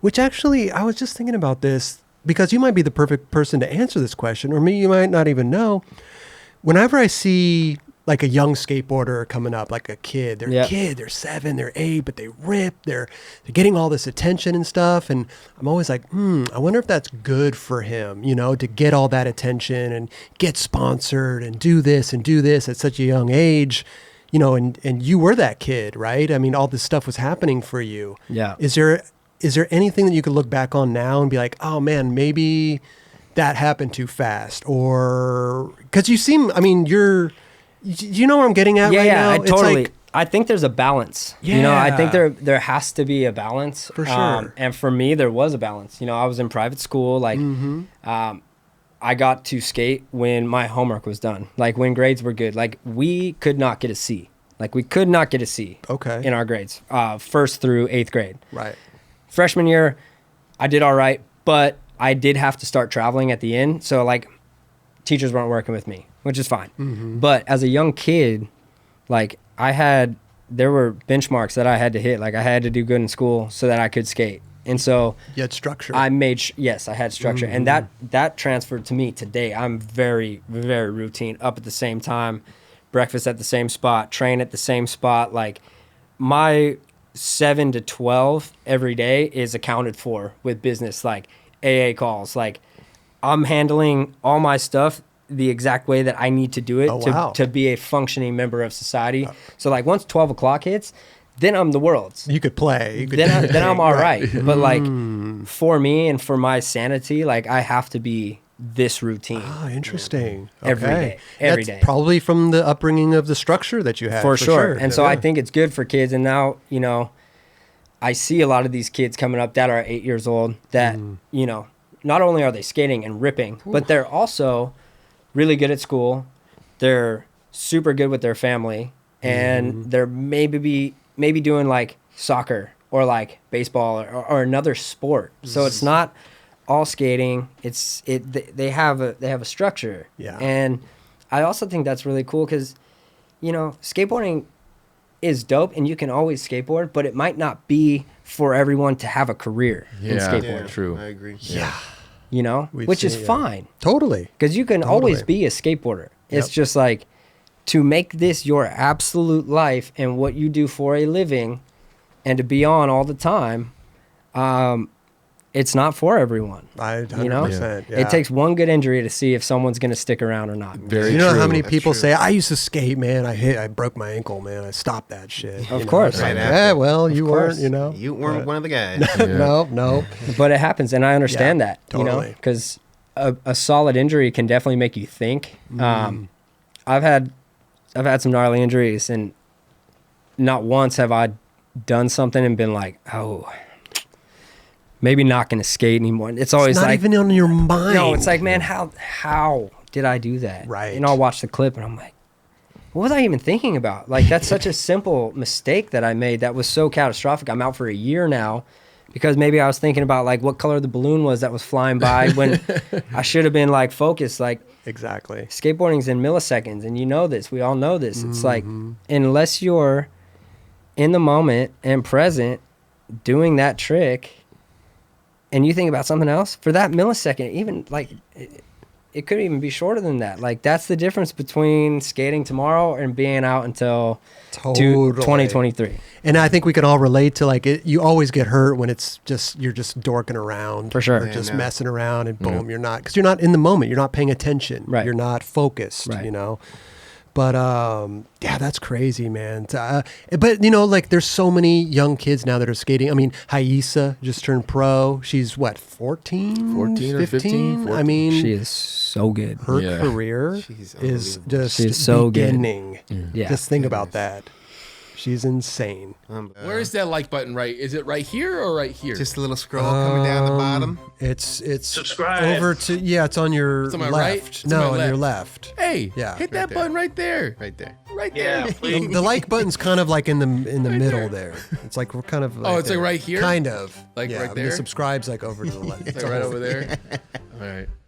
Which actually, I was just thinking about this because you might be the perfect person to answer this question, or me, you might not even know. Whenever I see like a young skateboarder coming up, like a kid, they're 7, they're 8, but they rip, they're getting all this attention and stuff. And I'm always like, I wonder if that's good for him, you know, to get all that attention and get sponsored and do this at such a young age, you know, and you were that kid, right? I mean, all this stuff was happening for you. Yeah. Is there anything that you could look back on now and be like, oh man, maybe that happened too fast? Or, because you seem, I mean, you know where I'm getting at right now? Yeah, totally. I think there's a balance. Yeah. You know, I think there has to be a balance. For sure. And for me, there was a balance. You know, I was in private school. Like, I got to skate when my homework was done. Like, when grades were good. Like, we could not get a C. Like, we could not get a C. Okay. In our grades, 1st through 8th grade. Right. Freshman year, I did all right, but I did have to start traveling at the end. So, like, teachers weren't working with me, which is fine. But as a young kid, like, there were benchmarks that I had to hit. Like, I had to do good in school so that I could skate. And so you had structure. Yes, I had structure. And that transferred to me today. I'm very, very routine, up at the same time, breakfast at the same spot, train at the same spot. Like, my 7 to 12 every day is accounted for with business, like AA calls. Like, I'm handling all my stuff the exact way that I need to do it to be a functioning member of society. So, like, once 12 o'clock hits, then I'm the world's. You could play. Then I'm all right. But, like, for me and for my sanity, like, I have to be this routine. Oh, interesting. Every day. That's probably from the upbringing of the structure that you had. For sure. And so I think it's good for kids. And now, you know, I see a lot of these kids coming up that are 8 years old that, you know, not only are they skating and ripping, but they're also really good at school. They're super good with their family, and they're maybe doing like soccer or like baseball or another sport. So it's not all skating. They have a structure. Yeah. And I also think that's really cool because, you know, skateboarding is dope and you can always skateboard, but it might not be for everyone to have a career in skateboarding. Yeah, true. I agree. Yeah. You know, which is fine. Totally. Because you can always be a skateboarder. It's just like, to make this your absolute life and what you do for a living and to be on all the time, it's not for everyone. 100%. You know? It takes one good injury to see if someone's going to stick around or not. Very You know true. how many people say, I used to skate, man. I broke my ankle, man. I stopped that shit. Of course. Right after. Yeah, well, you weren't, you know. You weren't one of the guys. No. But it happens, and I understand that, you know, totally. because a solid injury can definitely make you think. I've had some gnarly injuries, and not once have I done something and been like, oh, maybe not going to skate anymore. It's always not like, even on your mind. no, it's like, man, how did I do that? Right. And I'll watch the clip and I'm like, what was I even thinking about? Like, that's such a simple mistake that I made that was so catastrophic. I'm out for a year now because maybe I was thinking about like what color the balloon was that was flying by when I should have been like focused. Like, Exactly. skateboarding's in milliseconds, and you know this. We all know this. It's like, unless you're in the moment and present doing that trick and you think about something else for that millisecond, even like it could even be shorter than that. Like, that's the difference between skating tomorrow and being out until 2023. And I think we can all relate to like it. You always get hurt when it's just, you're just dorking around. For sure. Or just messing around and boom, you're not, because you're not in the moment. You're not paying attention. Right. You're not focused, Right. you know. But yeah, that's crazy, man. But you know, like there's so many young kids now that are skating. I mean, Haisa just turned pro. She's what, 14 or 15? 15? I 14. mean, She is so good. her Yeah. career She's is unbelievable. just She's so good. beginning. Yeah. Just think about that. She's insane. Where is that like button? Right? Is it right here or right here? Just a little scroll coming down the bottom. It's Subscribe. over to, yeah, it's on your It's on my left. right? It's on No, my on your left. Hey, Yeah. hit that Right there. button right there. Right there. Right there. Yeah, please. The like button's kind of like in the middle there. It's like we're kind of like it's like right here? Kind of. Like yeah, right The there? subscribe's like over to the left. It's like right over there. All right.